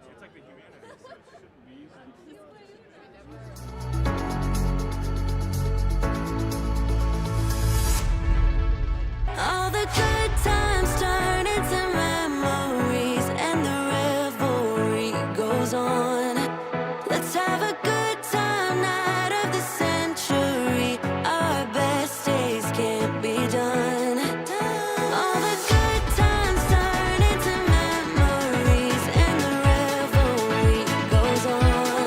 It's like the humanities, so it shouldn't be easy. All the good times turn into memories, and the revelry goes on. Let's have a good time, night of the century. Our best days can't be done. All the good times turn into memories, and the revelry goes on.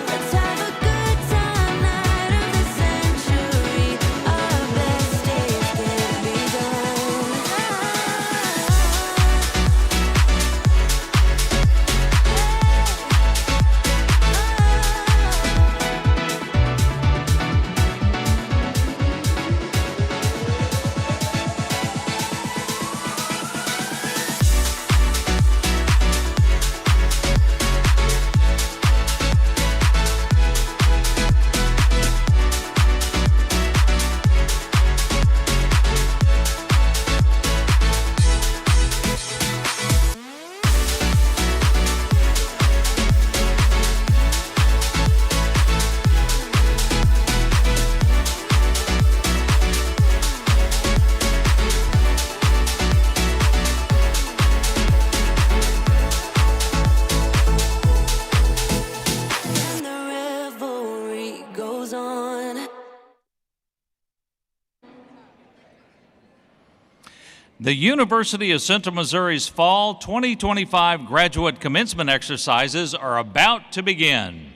Let's have a good time, night of the century. Our best days can't be done. And the revelry goes on. The University of Central Missouri's Fall 2025 graduate commencement exercises are about to begin.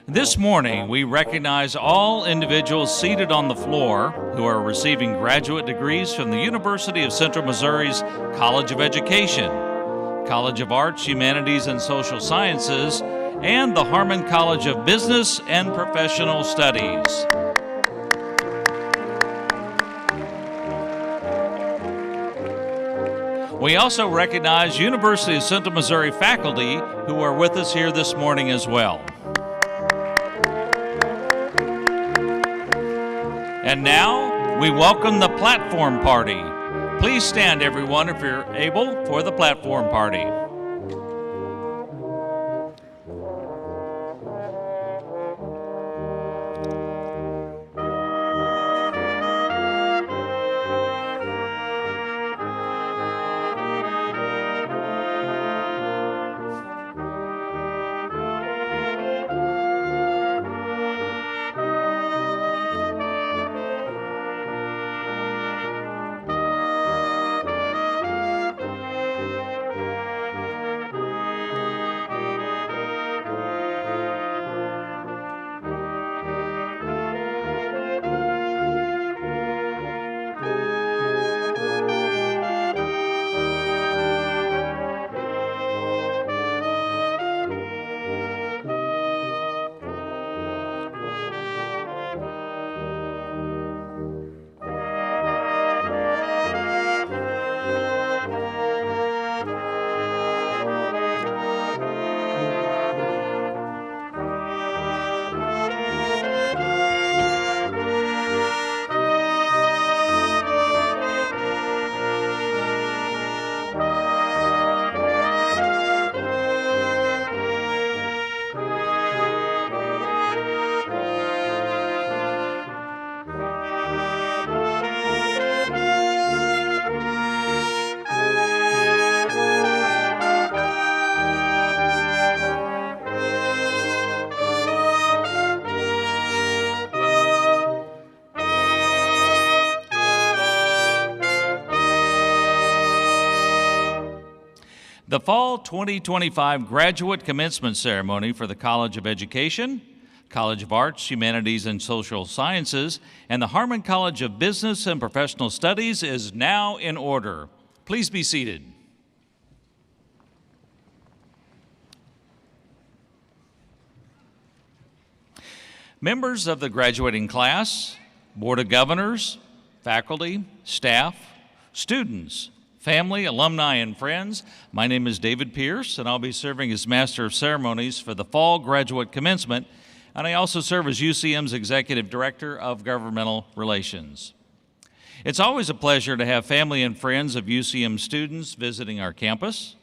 This morning, we recognize all individuals seated on the floor who are receiving graduate degrees from the University of Central Missouri's College of Education, College of Arts, Humanities, and Social Sciences, and the Harmon College of Business and Professional Studies. We also recognize University of Central Missouri faculty who are with us here this morning as well. And now, we welcome the platform party. Please stand, everyone, if you're able, for the platform party. The Fall 2025 Graduate Commencement Ceremony for the College of Education, College of Arts, Humanities, and Social Sciences, and the Harmon College of Business and Professional Studies is now in order. Please be seated. Members of the graduating class, Board of Governors, faculty, staff, students, family, alumni, and friends, my name is David Pierce, and I'll be serving as Master of Ceremonies for the Fall Graduate Commencement, and I also serve as UCM's Executive Director of Governmental Relations. It's always a pleasure to have family and friends of UCM students visiting our campus.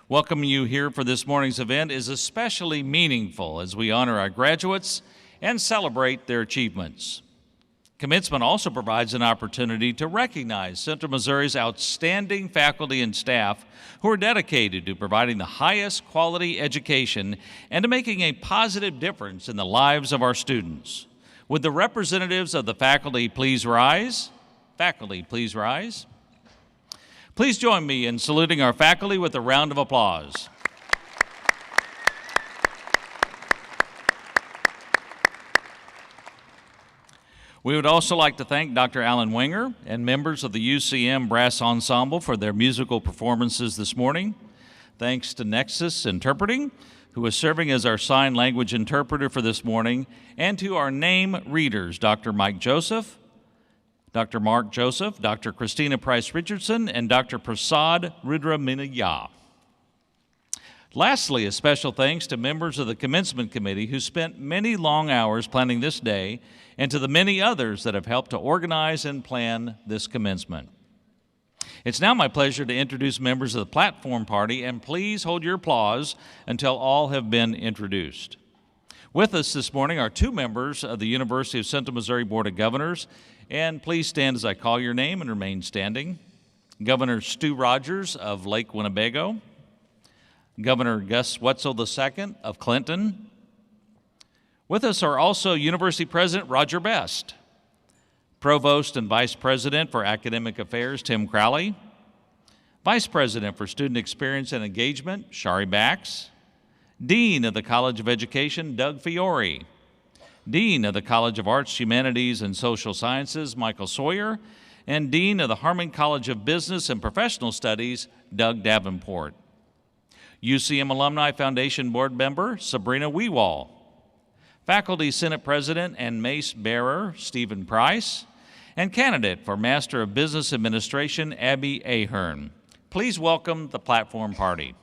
Welcoming you here for this morning's event is especially meaningful as we honor our graduates and celebrate their achievements. Commencement also provides an opportunity to recognize Central Missouri's outstanding faculty and staff who are dedicated to providing the highest quality education and to making a positive difference in the lives of our students. Would the representatives of the faculty please rise? Faculty, please rise. Please join me in saluting our faculty with a round of applause. We would also like to thank Dr. Alan Winger and members of the UCM Brass Ensemble for their musical performances this morning. Thanks to Nexus Interpreting, who is serving as our sign language interpreter for this morning, and to our name readers, Dr. Mike Joseph, Dr. Mark Joseph, Dr. Christina Price Richardson, and Dr. Prasad Rudraminaya. Lastly, a special thanks to members of the Commencement Committee who spent many long hours planning this day, and to the many others that have helped to organize and plan this commencement. It's now my pleasure to introduce members of the platform party, and please hold your applause until all have been introduced. With us this morning are two members of the University of Central Missouri Board of Governors, and please stand as I call your name and remain standing. Governor Stu Rogers of Lake Winnebago, Governor Gus Wetzel II of Clinton. With us are also University President Roger Best, Provost and Vice President for Academic Affairs Tim Crowley, Vice President for Student Experience and Engagement Shari Bax, Dean of the College of Education Doug Fiore, Dean of the College of Arts, Humanities, and Social Sciences Michael Sawyer, and Dean of the Harmon College of Business and Professional Studies Doug Davenport. UCM Alumni Foundation Board Member Sabrina Wewall, Faculty Senate President and Mace Bearer Stephen Price, and candidate for Master of Business Administration Abby Ahern. Please welcome the platform party.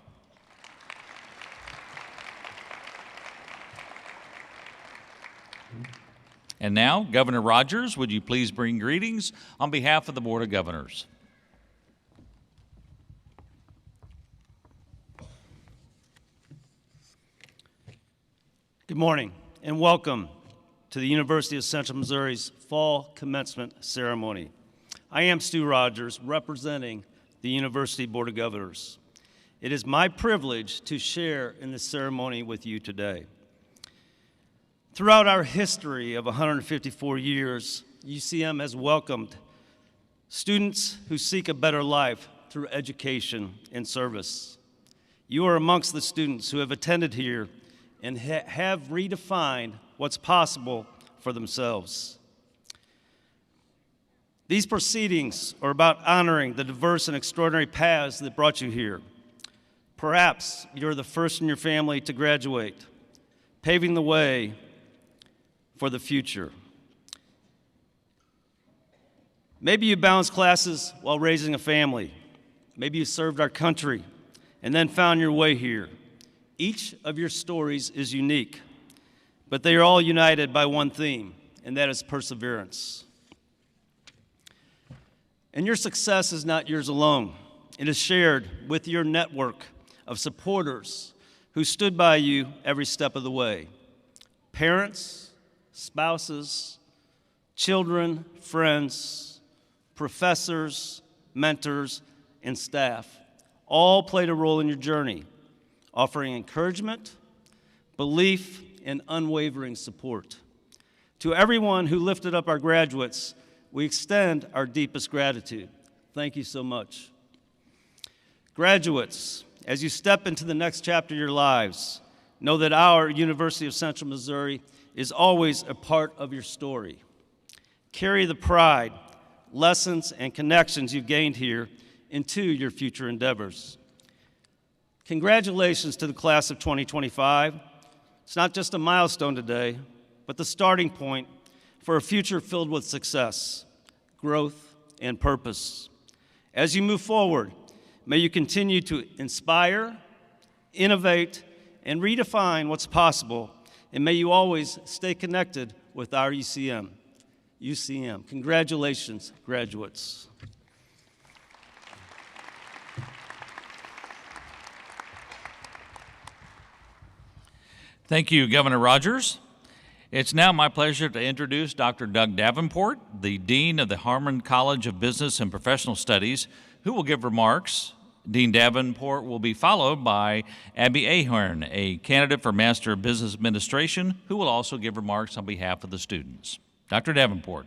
And now, Governor Rogers, would you please bring greetings on behalf of the Board of Governors? Good morning and welcome to the University of Central Missouri's Fall Commencement Ceremony. I am Stu Rogers, representing the University Board of Governors. It is my privilege to share in this ceremony with you today. Throughout our history of 154 years, UCM has welcomed students who seek a better life through education and service. You are amongst the students who have attended here and have redefined what's possible for themselves. These proceedings are about honoring the diverse and extraordinary paths that brought you here. Perhaps you're the first in your family to graduate, paving the way for the future. Maybe you balanced classes while raising a family. Maybe you served our country and then found your way here. Each of your stories is unique, but they are all united by one theme, and that is perseverance. And your success is not yours alone. It is shared with your network of supporters who stood by you every step of the way. Parents, spouses, children, friends, professors, mentors, and staff all played a role in your journey, offering encouragement, belief, and unwavering support. To everyone who lifted up our graduates, we extend our deepest gratitude. Thank you so much. Graduates, as you step into the next chapter of your lives, know that our University of Central Missouri is always a part of your story. Carry the pride, lessons, and connections you've gained here into your future endeavors. Congratulations to the class of 2025. It's not just a milestone today, but the starting point for a future filled with success, growth, and purpose. As you move forward, may you continue to inspire, innovate, and redefine what's possible, and may you always stay connected with our UCM. Congratulations, graduates. Thank you, Governor Rogers. It's now my pleasure to introduce Dr. Doug Davenport, the Dean of the Harmon College of Business and Professional Studies, who will give remarks. Dean Davenport will be followed by Abby Ahern, a candidate for Master of Business Administration, who will also give remarks on behalf of the students. Dr. Davenport.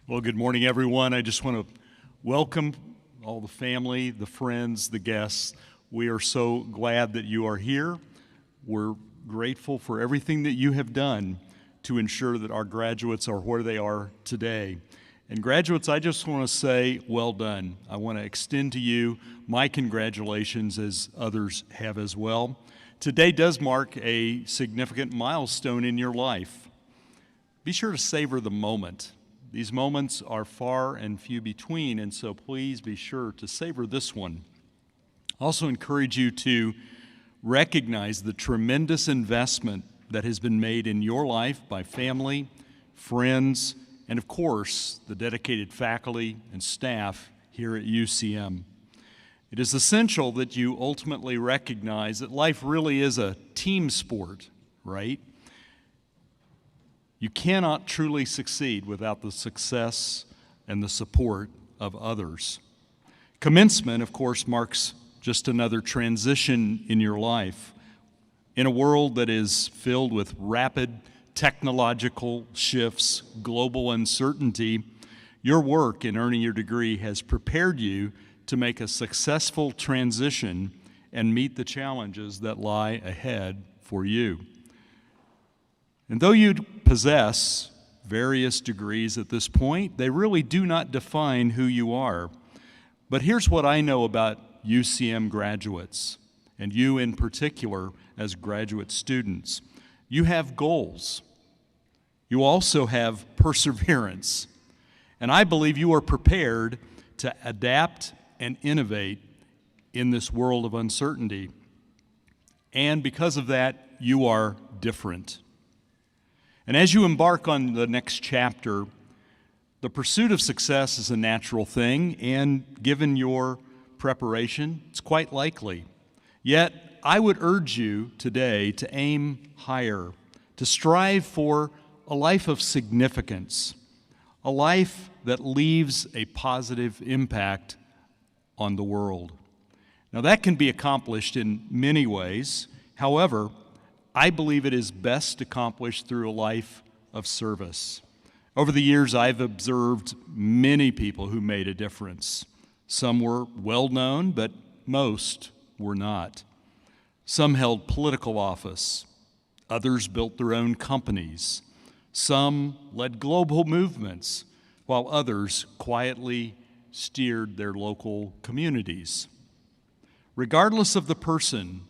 Well, good morning, everyone. I just want to welcome all the family, the friends, the guests. We are so glad that you are here. We're grateful for everything that you have done to ensure that our graduates are where they are today. And graduates, I just want to say, well done. I want to extend to you my congratulations, as others have as well. Today does mark a significant milestone in your life. Be sure to savor the moment. These moments are far and few between, and so please be sure to savor this one. I also encourage you to recognize the tremendous investment that has been made in your life by family, friends, and of course, the dedicated faculty and staff here at UCM. It is essential that you ultimately recognize that life really is a team sport, right? You cannot truly succeed without the success and the support of others. Commencement, of course, marks just another transition in your life. In a world that is filled with rapid technological shifts, global uncertainty, your work in earning your degree has prepared you to make a successful transition and meet the challenges that lie ahead for you. And though you possess various degrees at this point, they really do not define who you are. But here's what I know about UCM graduates, and you in particular as graduate students. You have goals. You also have perseverance. And I believe you are prepared to adapt and innovate in this world of uncertainty. And because of that, you are different. And as you embark on the next chapter, the pursuit of success is a natural thing, and given your preparation, it's quite likely. Yet, I would urge you today to aim higher, to strive for a life of significance, a life that leaves a positive impact on the world. Now, that can be accomplished in many ways. However, I believe it is best accomplished through a life of service. Over the years, I've observed many people who made a difference. Some were well known, but most were not. Some held political office. Others built their own companies. Some led global movements, while others quietly steered their local communities. Regardless of the person,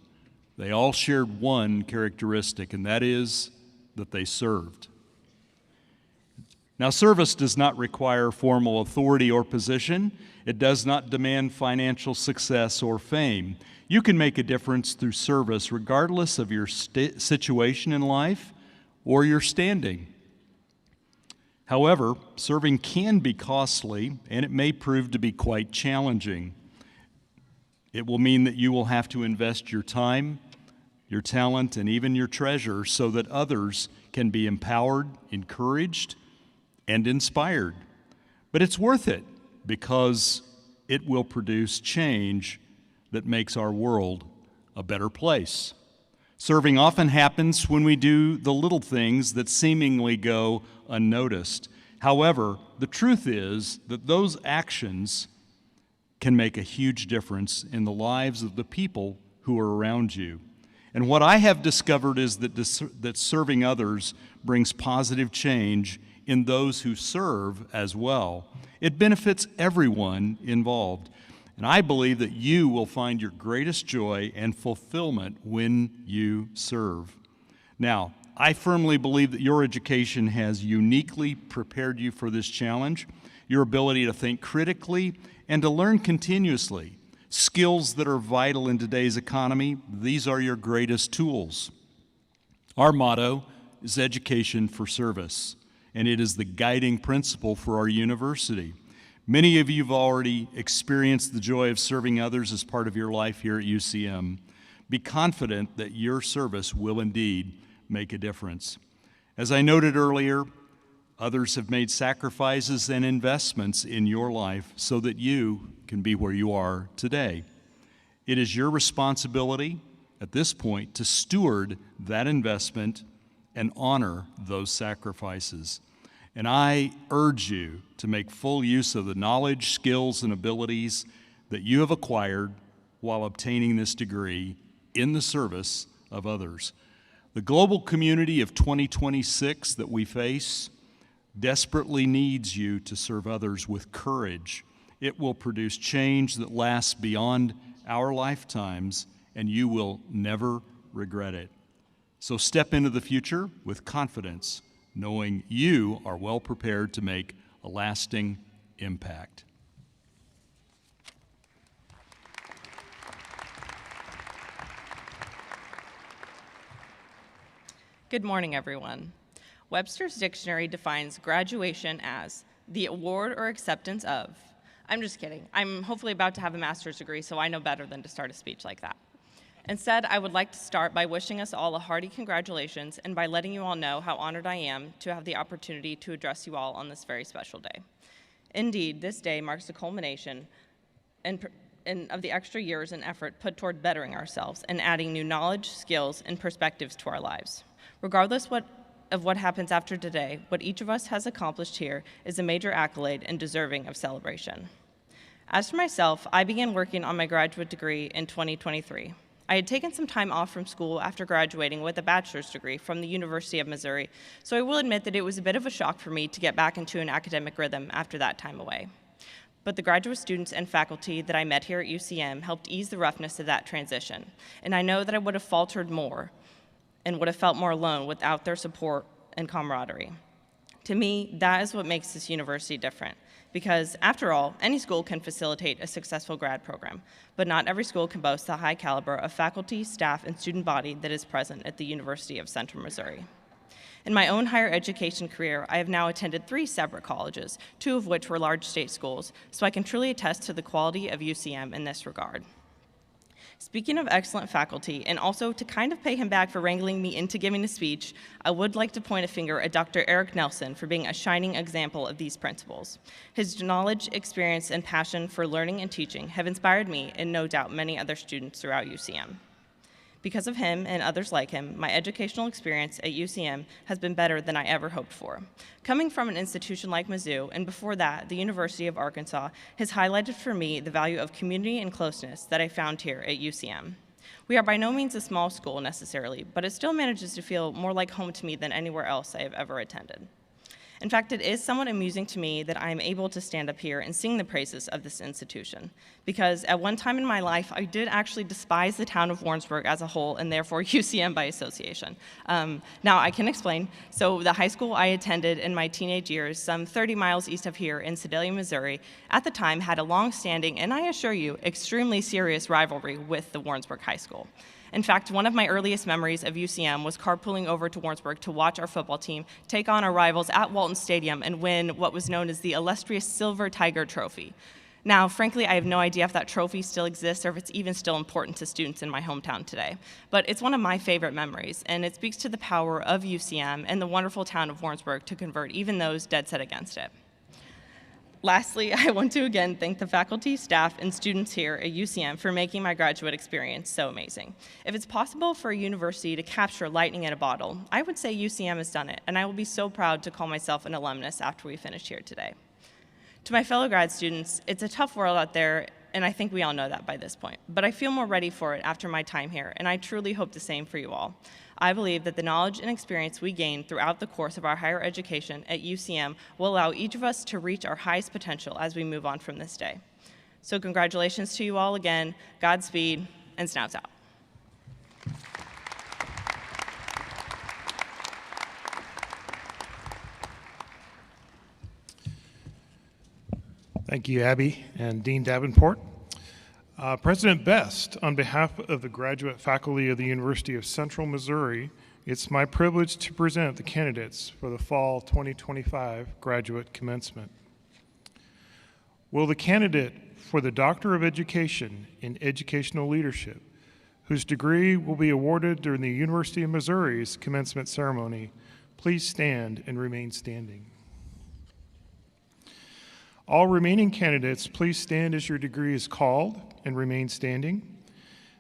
they all shared one characteristic, and that is that they served. Now, service does not require formal authority or position. It does not demand financial success or fame. You can make a difference through service regardless of your situation in life or your standing. However, serving can be costly, and it may prove to be quite challenging. It will mean that you will have to invest your time, your talent, and even your treasure so that others can be empowered, encouraged, and inspired. But it's worth it because it will produce change that makes our world a better place. Serving often happens when we do the little things that seemingly go unnoticed. However, the truth is that those actions can make a huge difference in the lives of the people who are around you. And what I have discovered is that serving others brings positive change in those who serve as well. It benefits everyone involved. And I believe that you will find your greatest joy and fulfillment when you serve. Now, I firmly believe that your education has uniquely prepared you for this challenge. Your ability to think critically and to learn continuously, skills that are vital in today's economy, these are your greatest tools. Our motto is education for service, and it is the guiding principle for our university. Many of you have already experienced the joy of serving others as part of your life here at UCM. Be confident that your service will indeed make a difference. As I noted earlier, others have made sacrifices and investments in your life so that you can be where you are today. It is your responsibility at this point to steward that investment and honor those sacrifices. And I urge you to make full use of the knowledge, skills, and abilities that you have acquired while obtaining this degree in the service of others. The global community of 2026 that we face desperately needs you to serve others with courage. It will produce change that lasts beyond our lifetimes, and you will never regret it. So step into the future with confidence, knowing you are well prepared to make a lasting impact. Good morning, everyone. Webster's Dictionary defines graduation as the award or acceptance of. I'm just kidding. I'm hopefully about to have a master's degree, so I know better than to start a speech like that. Instead, I would like to start by wishing us all a hearty congratulations and by letting you all know how honored I am to have the opportunity to address you all on this very special day. Indeed, this day marks the culmination of the extra years and effort put toward bettering ourselves and adding new knowledge, skills, and perspectives to our lives. Regardless of what happens after today, what each of us has accomplished here is a major accolade and deserving of celebration. As for myself, I began working on my graduate degree in 2023. I had taken some time off from school after graduating with a bachelor's degree from the University of Missouri, so I will admit that it was a bit of a shock for me to get back into an academic rhythm after that time away. But the graduate students and faculty that I met here at UCM helped ease the roughness of that transition, and I know that I would have faltered more and would have felt more alone without their support and camaraderie. To me, that is what makes this university different. Because after all, any school can facilitate a successful grad program, but not every school can boast the high caliber of faculty, staff, and student body that is present at the University of Central Missouri. In my own higher education career, I have now attended 3 separate colleges, 2 of which were large state schools, so I can truly attest to the quality of UCM in this regard. Speaking of excellent faculty, and also to kind of pay him back for wrangling me into giving a speech, I would like to point a finger at Dr. Eric Nelson for being a shining example of these principles. His knowledge, experience, and passion for learning and teaching have inspired me and no doubt many other students throughout UCM. Because of him and others like him, my educational experience at UCM has been better than I ever hoped for. Coming from an institution like Mizzou, and before that, the University of Arkansas, has highlighted for me the value of community and closeness that I found here at UCM. We are by no means a small school necessarily, but it still manages to feel more like home to me than anywhere else I have ever attended. In fact, it is somewhat amusing to me that I am able to stand up here and sing the praises of this institution, because at one time in my life, I did actually despise the town of Warrensburg as a whole, and therefore UCM by association. Now, I can explain. So the high school I attended in my teenage years, some 30 miles east of here in Sedalia, Missouri, at the time had a long-standing, and I assure you, extremely serious rivalry with the Warrensburg High School. In fact, one of my earliest memories of UCM was carpooling over to Warrensburg to watch our football team take on our rivals at Walton Stadium and win what was known as the illustrious Silver Tiger Trophy. Now, frankly, I have no idea if that trophy still exists or if it's even still important to students in my hometown today. But it's one of my favorite memories, and it speaks to the power of UCM and the wonderful town of Warrensburg to convert even those dead set against it. Lastly, I want to again thank the faculty, staff, and students here at UCM for making my graduate experience so amazing. If it's possible for a university to capture lightning in a bottle, I would say UCM has done it, and I will be so proud to call myself an alumnus after we finish here today. To my fellow grad students, it's a tough world out there, and I think we all know that by this point, but I feel more ready for it after my time here, and I truly hope the same for you all. I believe that the knowledge and experience we gain throughout the course of our higher education at UCM will allow each of us to reach our highest potential as we move on from this day. So congratulations to you all again, Godspeed, and snouts out. Thank you, Abby and Dean Davenport. President Best, on behalf of the graduate faculty of the University of Central Missouri, it's my privilege to present the candidates for the fall 2025 graduate commencement. Will the candidate for the Doctor of Education in Educational Leadership, whose degree will be awarded during the University of Missouri's commencement ceremony, please stand and remain standing? All remaining candidates, please stand as your degree is called and remain standing.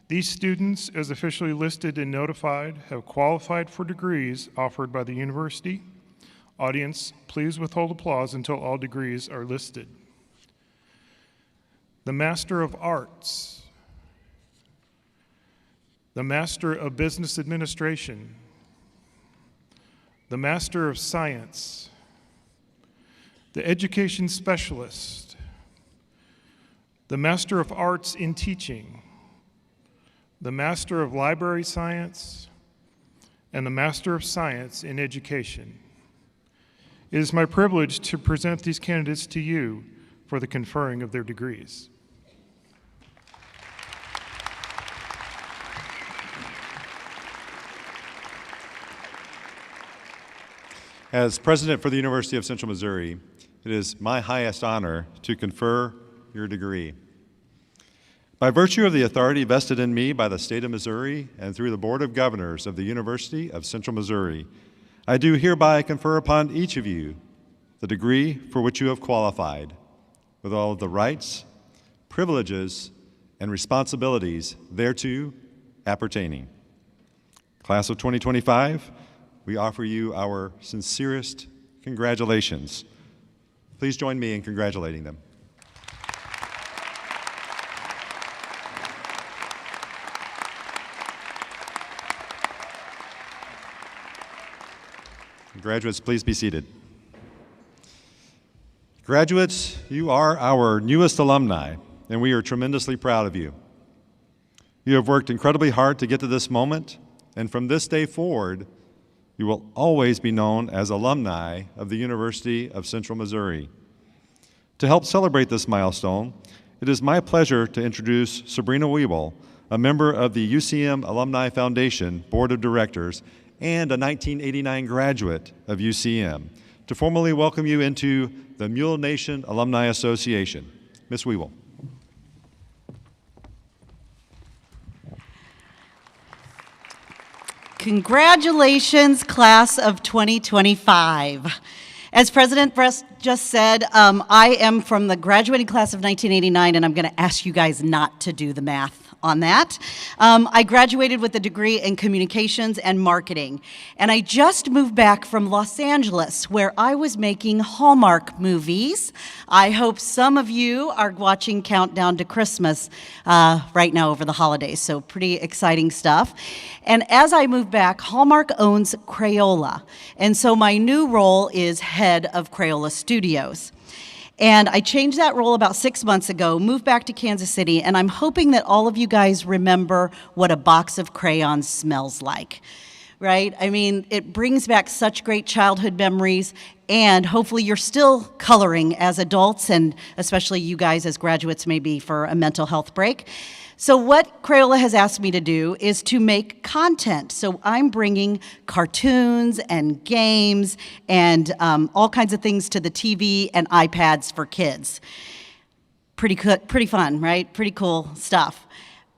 These students, as officially listed and notified, have qualified for degrees offered by the university. Audience, please withhold applause until all degrees are listed. The Master of Arts, the Master of Business Administration, the Master of Science, the Education Specialist, the Master of Arts in Teaching, the Master of Library Science, and the Master of Science in Education. It is my privilege to present these candidates to you for the conferring of their degrees. As president for the University of Central Missouri, it is my highest honor to confer your degree. By virtue of the authority vested in me by the state of Missouri and through the Board of Governors of the University of Central Missouri, I do hereby confer upon each of you the degree for which you have qualified, with all of the rights, privileges, and responsibilities thereto appertaining. Class of 2025, we offer you our sincerest congratulations. Please join me in congratulating them. Graduates, please be seated. Graduates, you are our newest alumni, and we are tremendously proud of you. You have worked incredibly hard to get to this moment, and from this day forward, You will always be known as alumni of the University of Central Missouri. To help celebrate this milestone, it is my pleasure to introduce Sabrina Weeble, a member of the UCM Alumni Foundation Board of Directors and a 1989 graduate of UCM, to formally welcome you into the Mule Nation Alumni Association. Ms. Weeble. Congratulations, class of 2025. As President Brest just said, I am from the graduating class of 1989, and I'm going to ask you guys not to do the math on that. I graduated with a degree in communications and marketing, and I just moved back from Los Angeles, where I was making Hallmark movies. I hope some of you are watching Countdown to Christmas right now over the holidays, so pretty exciting stuff. And as I moved back, Hallmark owns Crayola, and so my new role is head of Crayola Studios. And I changed that role about 6 months ago, moved back to Kansas City, and I'm hoping that all of you guys remember what a box of crayons smells like, right? I mean, it brings back such great childhood memories, and hopefully you're still coloring as adults, and especially you guys as graduates maybe for a mental health break. So what Crayola has asked me to do is to make content. So I'm bringing cartoons and games and all kinds of things to the TV and iPads for kids. Pretty fun, right? Pretty cool stuff.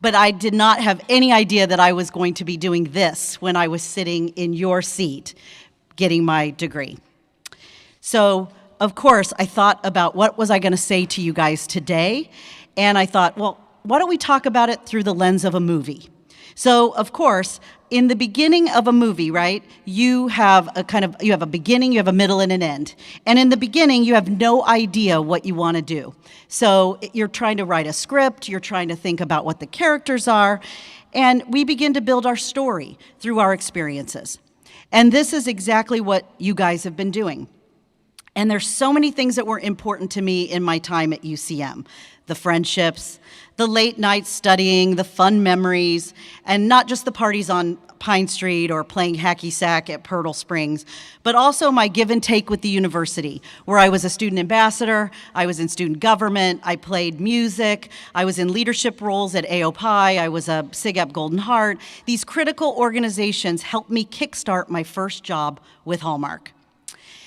But I did not have any idea that I was going to be doing this when I was sitting in your seat getting my degree. So, of course, I thought about what was I going to say to you guys today, and I thought, well, why don't we talk about it through the lens of a movie? So, of course, in the beginning of a movie, right, you have a beginning, you have a middle, and an end. And in the beginning, you have no idea what you want to do. So you're trying to write a script, you're trying to think about what the characters are, and we begin to build our story through our experiences. And this is exactly what you guys have been doing. And there's so many things that were important to me in my time at UCM. The friendships, the late nights studying, the fun memories, and not just the parties on Pine Street or playing hacky sack at Pirtle Springs, but also my give and take with the university, where I was a student ambassador, I was in student government, I played music, I was in leadership roles at AOPI, I was a SIGEP Golden Heart. These critical organizations helped me kickstart my first job with Hallmark.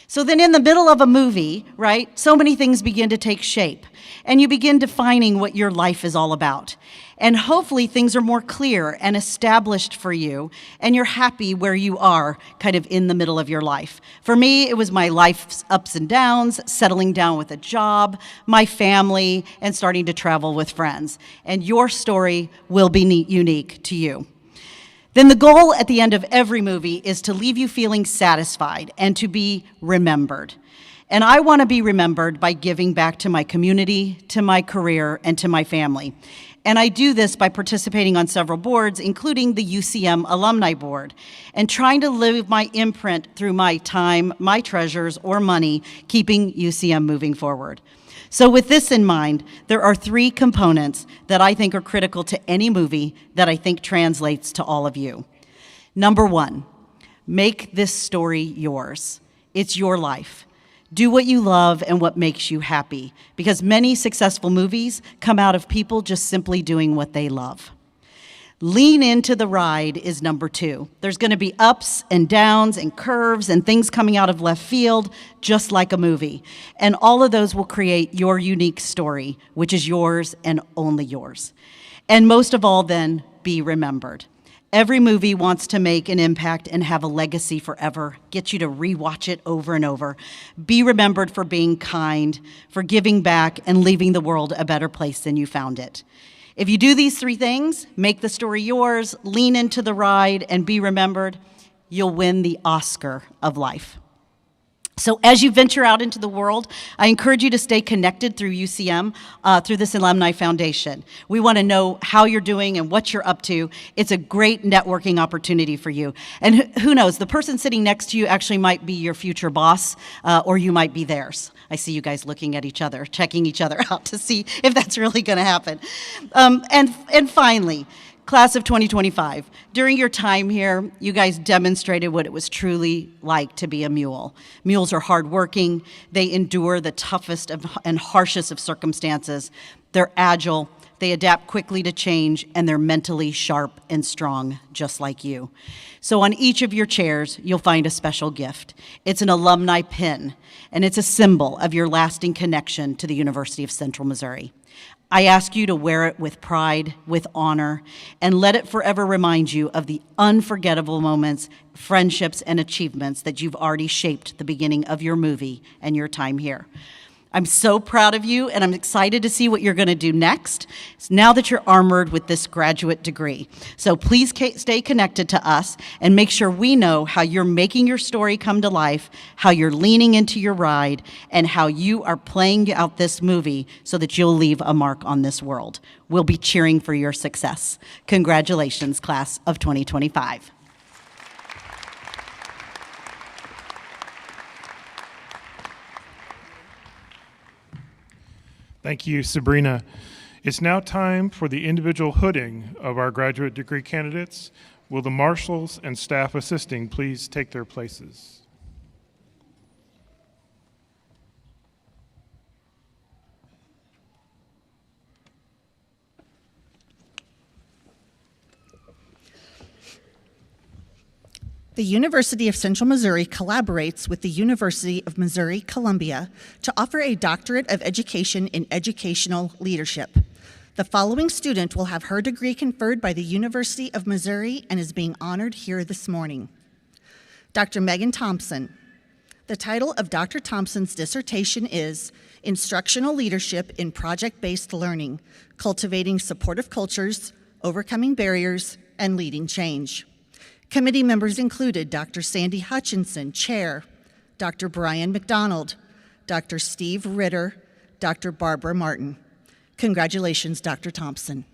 So then in the middle of a movie, right, so many things begin to take shape, and you begin defining what your life is all about. And hopefully things are more clear and established for you, and you're happy where you are kind of in the middle of your life. For me, it was my life's ups and downs, settling down with a job, my family, and starting to travel with friends. And your story will be unique to you. Then the goal at the end of every movie is to leave you feeling satisfied and to be remembered. And I want to be remembered by giving back to my community, to my career, and to my family. And I do this by participating on several boards, including the UCM Alumni Board, and trying to leave my imprint through my time, my treasures, or money, keeping UCM moving forward. So with this in mind, there are 3 components that I think are critical to any movie that I think translates to all of you. Number 1, make this story yours. It's your life. Do what you love and what makes you happy, because many successful movies come out of people just simply doing what they love. Lean into the ride is number 2. There's going to be ups and downs and curves and things coming out of left field, just like a movie. And all of those will create your unique story, which is yours and only yours. And most of all, then, be remembered. Every movie wants to make an impact and have a legacy forever, get you to rewatch it over and over. Be remembered for being kind, for giving back, and leaving the world a better place than you found it. If you do these 3 things, make the story yours, lean into the ride, and be remembered, you'll win the Oscar of life. So as you venture out into the world, I encourage you to stay connected through UCM, through this Alumni Foundation. We want to know how you're doing and what you're up to. It's a great networking opportunity for you. And who knows, the person sitting next to you actually might be your future boss, or you might be theirs. I see you guys looking at each other, checking each other out to see if that's really going to happen. And finally, Class of 2025, during your time here, you guys demonstrated what it was truly like to be a mule. Mules are hardworking, they endure the toughest and harshest of circumstances. They're agile, they adapt quickly to change, and they're mentally sharp and strong, just like you. So on each of your chairs, you'll find a special gift. It's an alumni pin, and it's a symbol of your lasting connection to the University of Central Missouri. I ask you to wear it with pride, with honor, and let it forever remind you of the unforgettable moments, friendships, and achievements that you've already shaped the beginning of your movie and your time here. I'm so proud of you, and I'm excited to see what you're going to do next, now that you're armored with this graduate degree. So please stay connected to us and make sure we know how you're making your story come to life, how you're leaning into your ride, and how you are playing out this movie so that you'll leave a mark on this world. We'll be cheering for your success. Congratulations, class of 2025. Thank you, Sabrina. It's now time for the individual hooding of our graduate degree candidates. Will the marshals and staff assisting please take their places? The University of Central Missouri collaborates with the University of Missouri-Columbia to offer a Doctorate of Education in Educational Leadership. The following student will have her degree conferred by the University of Missouri and is being honored here this morning. Dr. Megan Thompson. The title of Dr. Thompson's dissertation is Instructional Leadership in Project-Based Learning, Cultivating Supportive Cultures, Overcoming Barriers, and Leading Change. Committee members included Dr. Sandy Hutchinson, Chair, Dr. Brian McDonald, Dr. Steve Ritter, Dr. Barbara Martin. Congratulations, Dr. Thompson.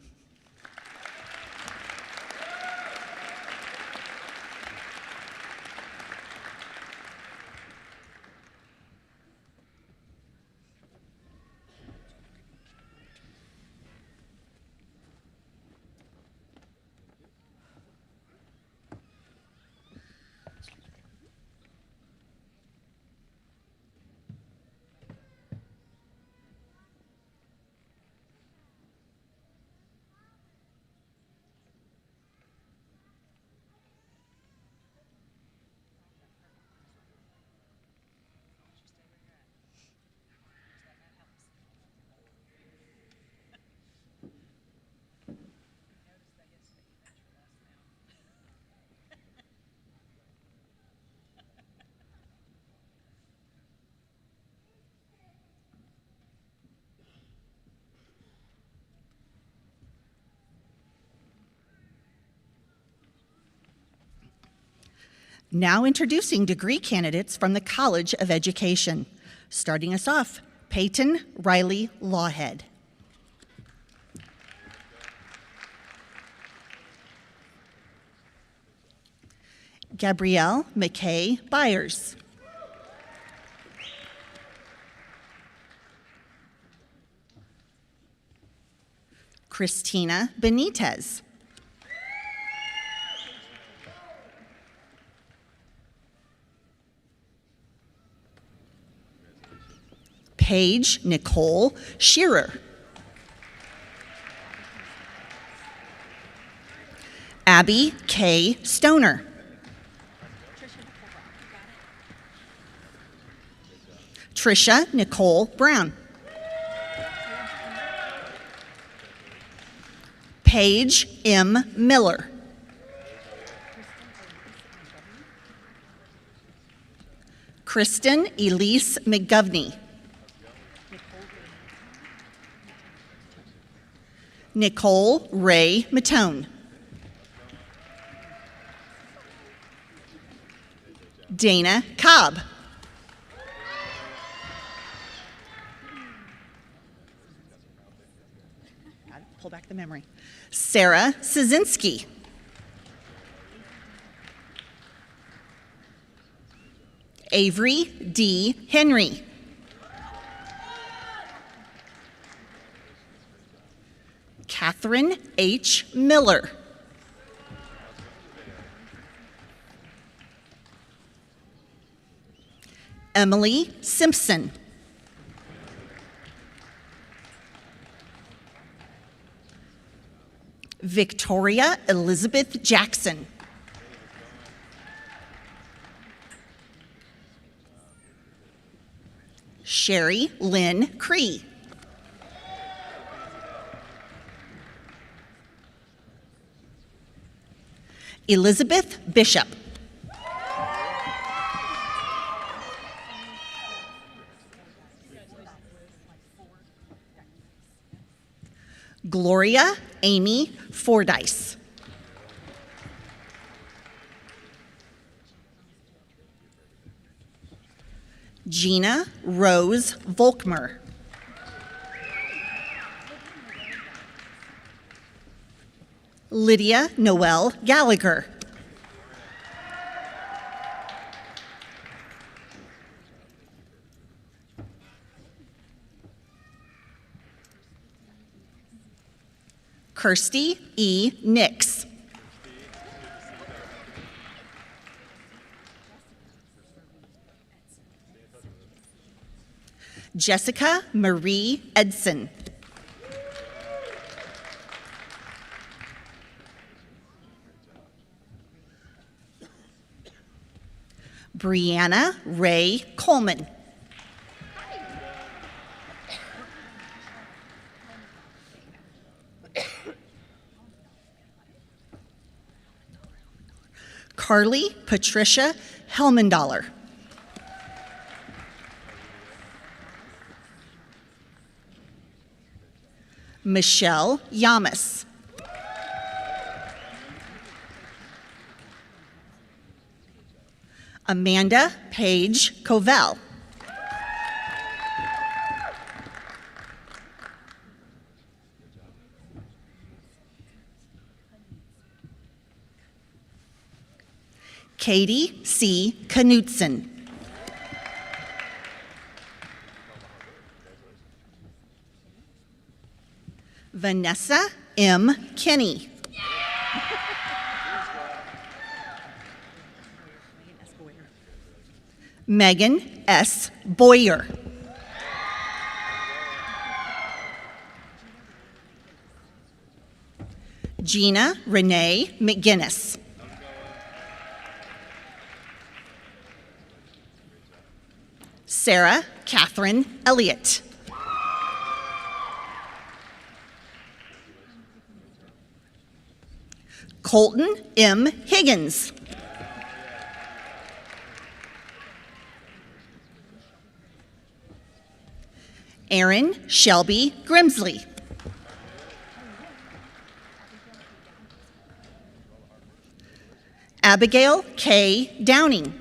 Now introducing degree candidates from the College of Education. Starting us off, Peyton Riley Lawhead. Gabrielle McKay Byers. Christina Benitez. Paige Nicole Shearer. Abby K. Stoner. Trisha Nicole Brown. Paige M. Miller. Kristen Elise McGovney. Nicole Ray Matone. Dana Cobb. Gotta pull back the memory. Sarah Szynski. Avery D. Henry. Catherine H. Miller. Emily Simpson. Victoria Elizabeth Jackson. Sherry Lynn Cree. Elizabeth Bishop. Gloria Amy Fordyce. Gina Rose Volkmer. Lydia Noel Gallagher. Kirsty E. Nix. Jessica Marie Edson. Brianna Ray Coleman. Carly Patricia Helmendaler. Michelle Yamas. Amanda Page Covell. Katie C. Knutson. Vanessa M. Kinney. Megan S. Boyer. Gina Renee McGinnis. Sarah Catherine Elliott. Colton M. Higgins. Aaron Shelby Grimsley. Abigail K. Downing.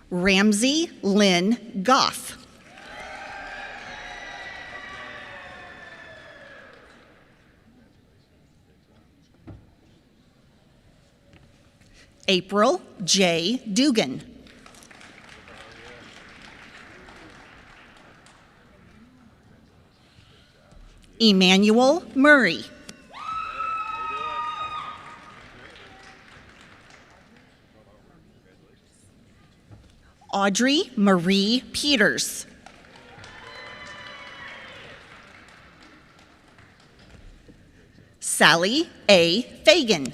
Ramsey Lynn Goff. April J. Dugan. Emmanuel Murray. Audrey Marie Peters. Sally A. Fagan.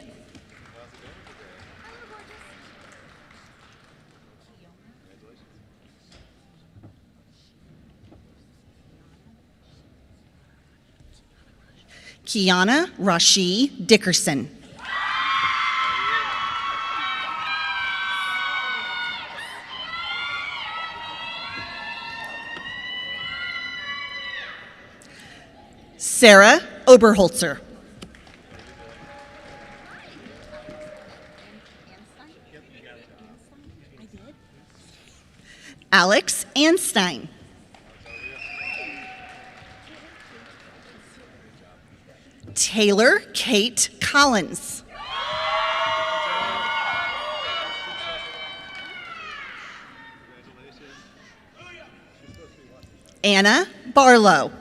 Kiana Rashi Dickerson. Sarah Oberholzer. Alex Anstein. Taylor Kate Collins. Anna Barlow.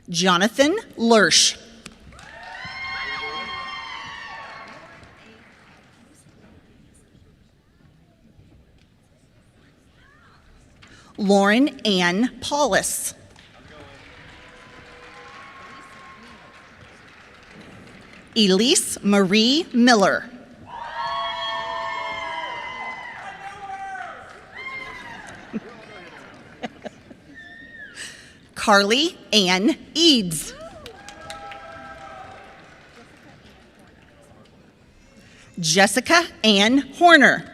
Jonathan Lursch. Lauren Ann Paulus. Elise Marie Miller. Carly Ann Eads. Jessica Ann Horner.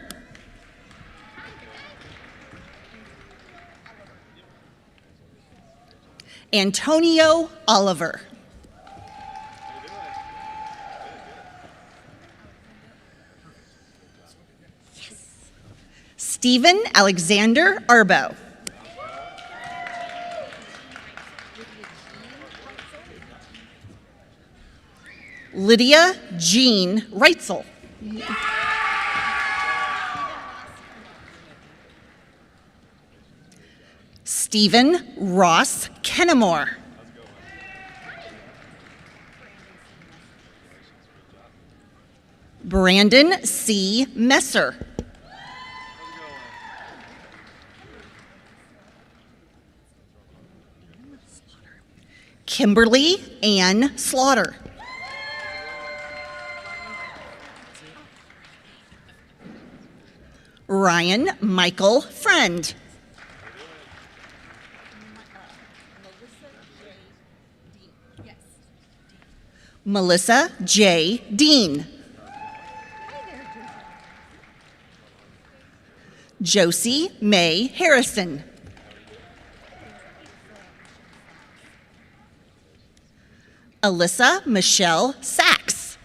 Antonio Oliver. Stephen Alexander Arbo. Lydia Jean Reitzel. Stephen Ross Kennemore. Brandon C. Messer. Kimberly Ann Slaughter. Ryan Michael Friend. Melissa J. Dean. Josie May Harrison. Alyssa Michelle Sachs.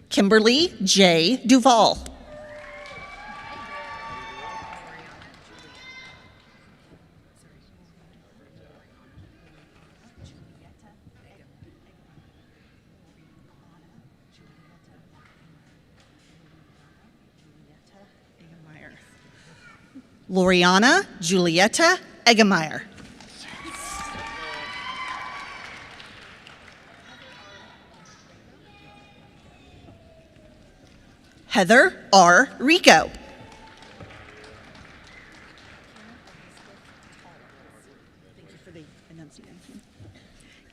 Kimberly J. Duval. Loriana Julietta Eggemeyer. Heather R. Rico.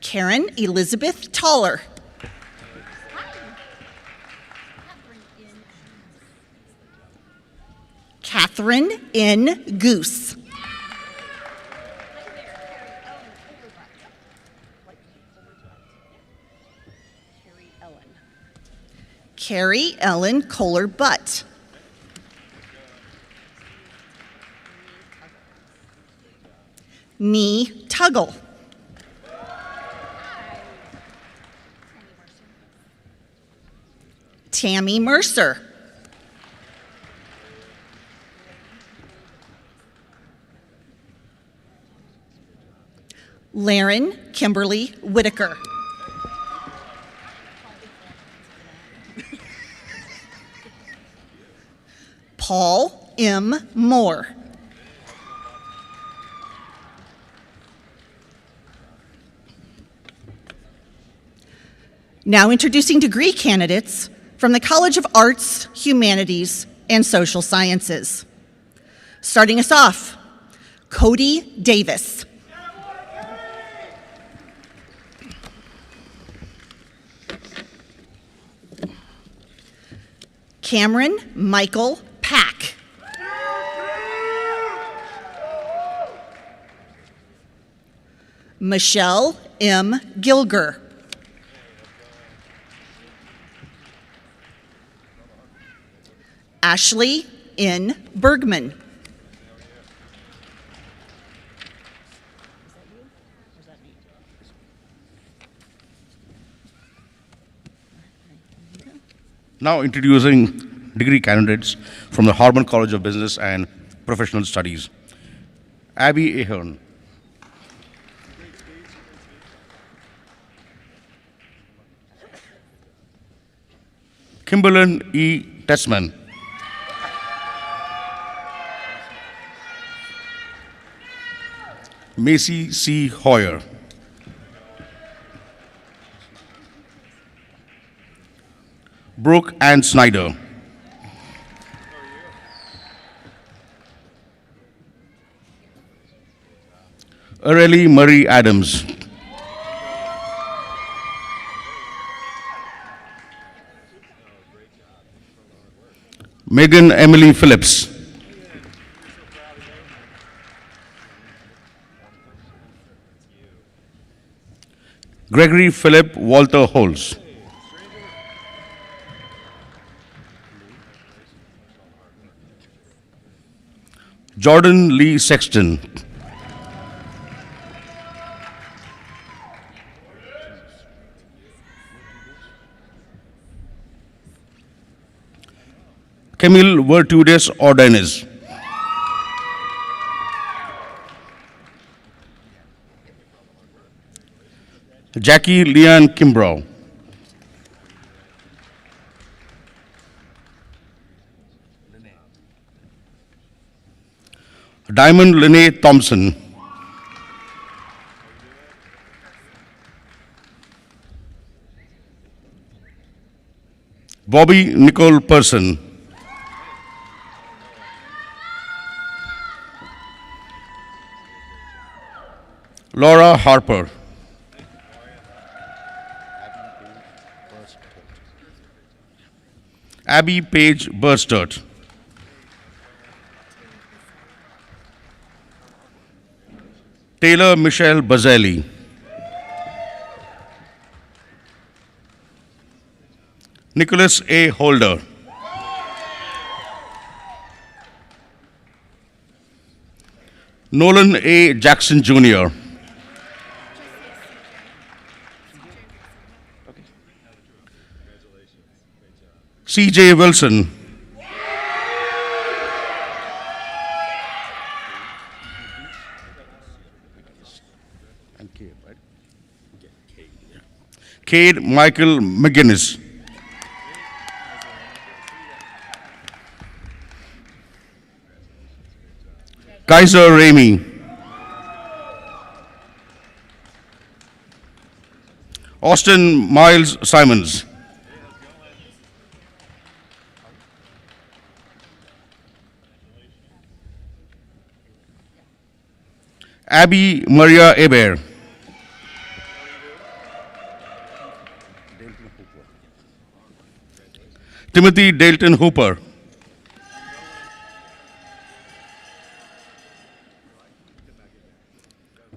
Karen Elizabeth Toller. Catherine N. Goose. Carrie Ellen Kohler Butt. Nee Tuggle. Tammy Mercer. Laren Kimberly Whitaker. Paul M. Moore. Now introducing degree candidates from the College of Arts, Humanities, and Social Sciences. Starting us off, Cody Davis. Cameron Michael Pack. Michelle M. Gilger. Ashley N. Bergman. Now introducing degree candidates from the Harmon College of Business and Professional Studies. Abby Ahern. Kimberlyn E. Tessman. Macy C. Hoyer. Brooke Ann Snyder. Aurelie Marie Adams. Megan Emily Phillips. Gregory Philip Walter Holz. Jordan Lee Sexton. Camille Virtudes Ordonez. Jackie Leanne Kimbrough. Diamond Lene Thompson. Bobby Nicole Person. Laura Harper. Abby Page Burstert. Taylor Michelle Bazzelli. Nicholas A. Holder. Nolan A. Jackson Jr. C.J. Wilson. Cade Michael McGinnis. Kaiser Ramey. Austin Miles Simons. Abby Maria Eber. Timothy Dalton Hooper.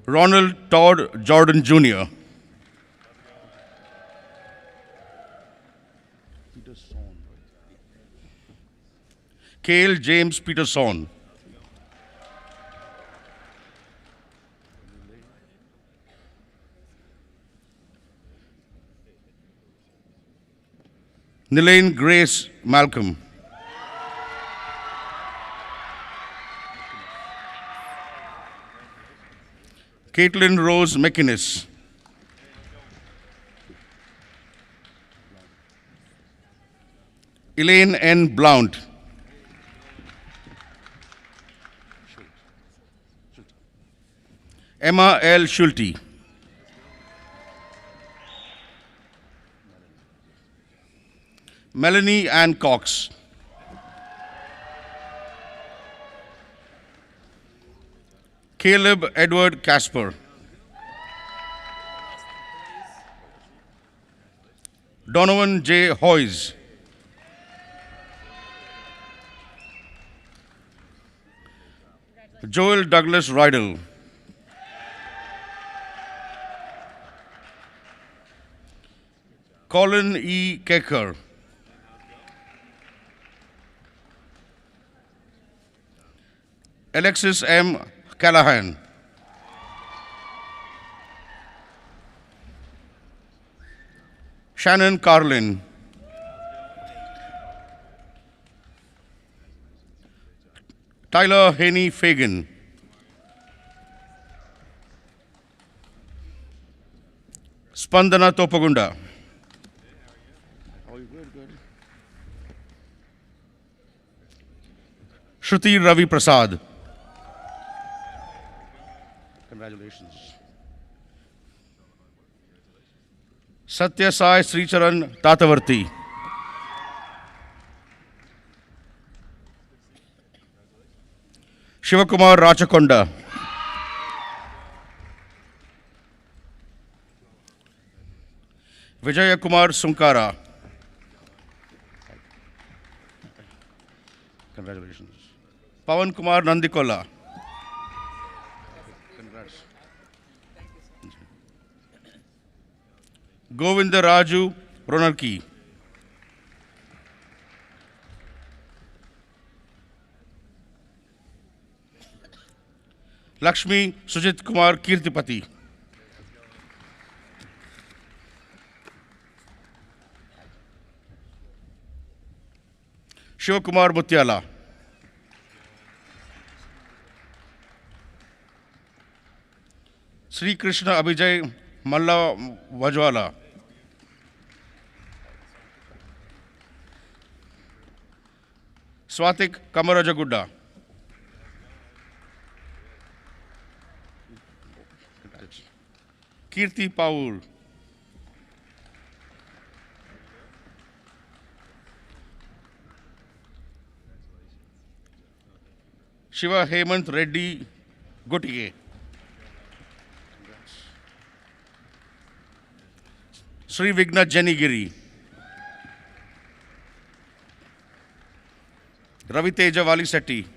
Ronald Todd Jordan Jr. Cale James Peterson. Nelaine Grace Malcolm. Caitlin Rose McInnes. Elaine N. Blount. Emma L. Schulte. Melanie Ann Cox. Caleb Edward Casper. Donovan J. Hoyes. Joel Douglas Rydell. Colin E. Kecker. Alexis M. Callahan. Shannon Carlin. Tyler Haney Fagan. Spandana Topagunda. Shruti Ravi Prasad. Congratulations. Satya Sai Sricharan Tatavarti. Shivakumar Rachakonda. Vijaya Kumar Sunkara. Congratulations. Pawan Kumar Nandikola. Congrats. Govinda Raju Ronarki. Lakshmi Sujit Kumar Kirtipati. Shivakumar Mutyala. Sri Krishna Abhijay Malla Vajwala. Swatik Kamarajagudda. Kirti Paul. Shiva Hemant Reddy Gotige. Sri Vigna Janigiri. Ravi Teja Vali Setti.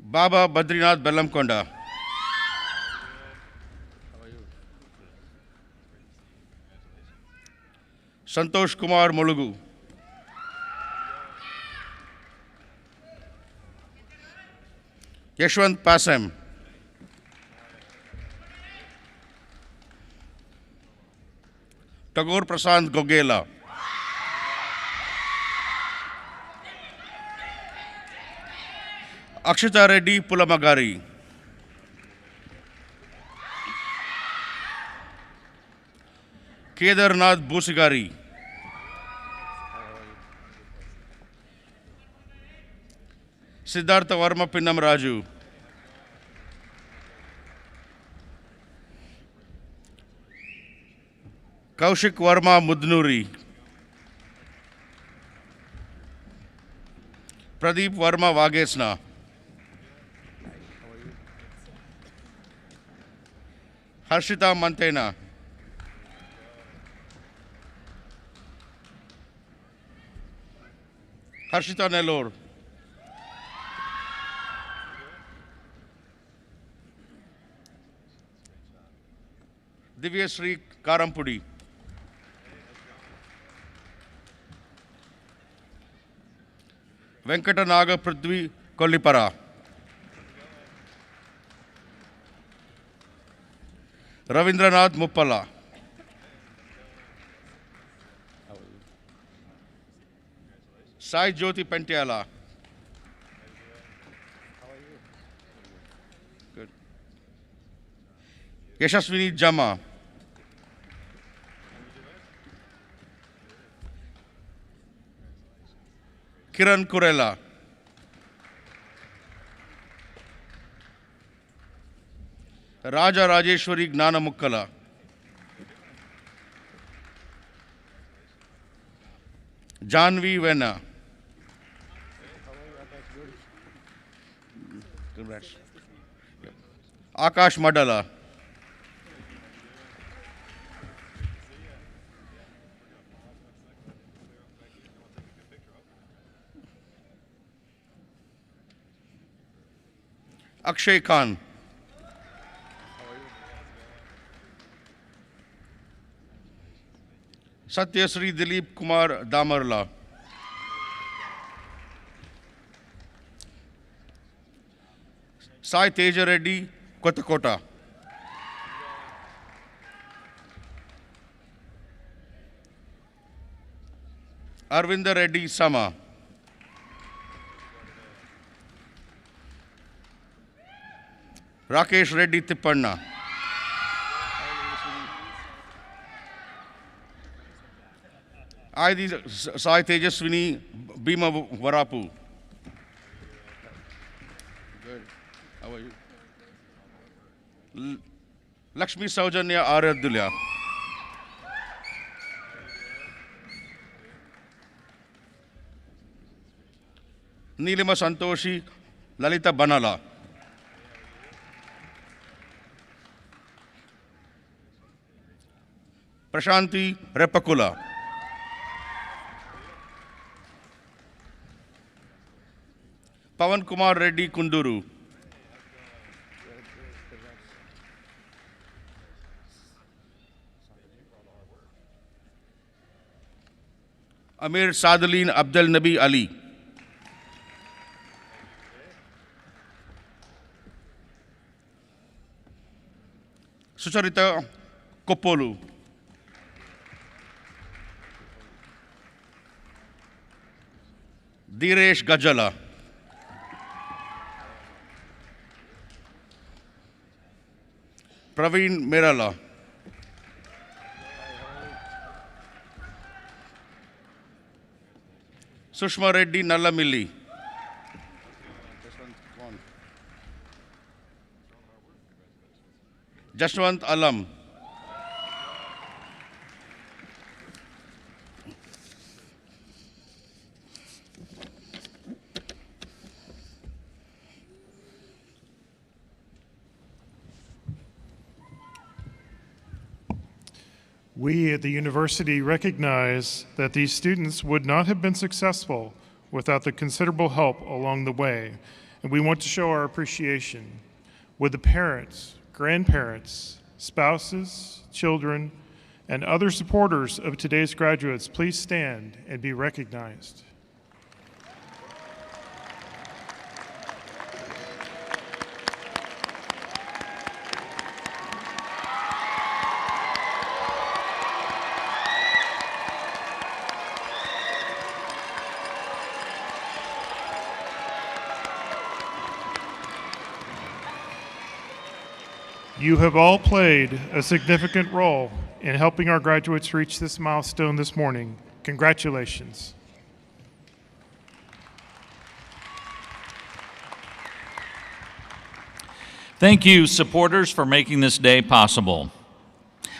Baba Badrinath Bellamkonda. Santosh Kumar Mulugu. Yashwant Pasam. Tagore Prasant Gogela. Akshita Reddy Pulamagari. Kedarnath Busigari. Siddhartha Varma Pinnam Raju. Kaushik Varma Mudnuri. Pradeep Varma Vagesna. Harshita Mantena. Harshita Nellore. Divya Sri Karampudi. Venkatanaga Prithvi Kollipara. Ravindranath Muppala. Sai Jyoti Pentiala. Good. Yashaswini Jama. Kiran Kurela. Raja Rajeshwari Gnana Mukkala. Janvi Vena. Congrats. Akash Madala. Akshay Khan. Satya Sri Dilip Kumar Damarla. Sai Teja Reddy Kotakota. Arvinda Reddy Sama. Rakesh Reddy Tippanna. Sai Tejaswini Bhima Varapu. How are you? Lakshmi Saujanya Aradulya. Nilima Santoshi Lalita Banala. Prashanti Repakula. Pawan Kumar Reddy Kunduru. Amir Sadalin Abdel Nabi Ali. Sucharita Kopolu. Diresh Gajala. Praveen Merala. Sushma Reddy Nallamilli. Jashwant Alam. We at the university recognize that these students would not have been successful without the considerable help along the way, and we want to show our appreciation. Would the parents, grandparents, spouses, children, and other supporters of today's graduates please stand and be recognized? You have all played a significant role in helping our graduates reach this milestone this morning. Congratulations. Thank you, supporters, for making this day possible.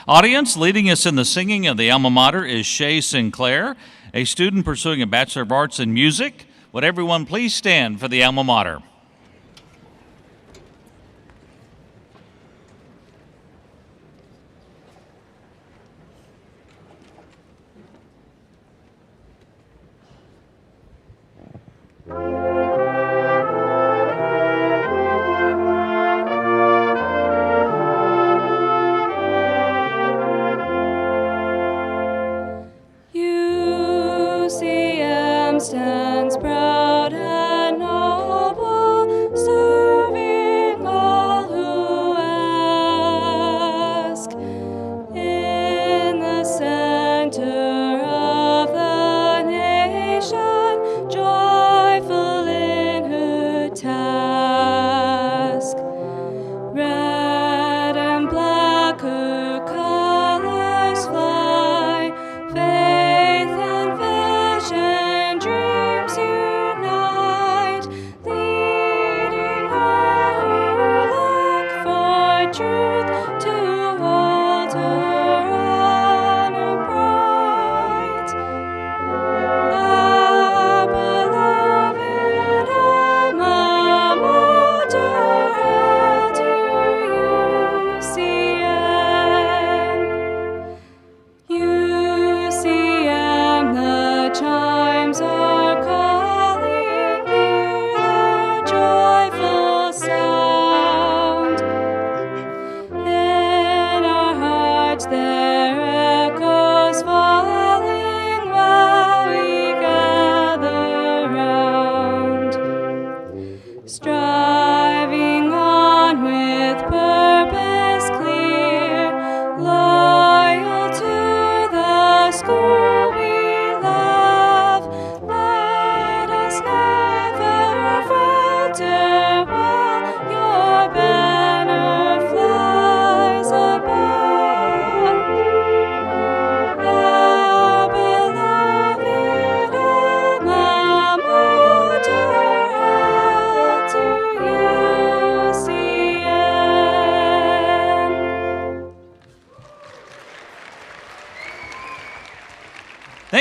Audience, leading us in the singing of the alma mater is Shay Sinclair, a student pursuing a Bachelor of Arts in Music. Would everyone please stand for the alma mater? UCM stands proud and noble.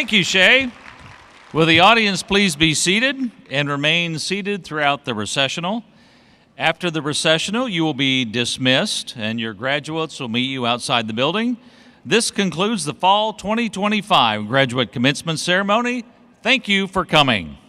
Thank you, Shay. Will the audience please be seated and remain seated throughout the recessional? After the recessional, you will be dismissed, and your graduates will meet you outside the building. This concludes the Fall 2025 Graduate Commencement Ceremony. Thank you for coming.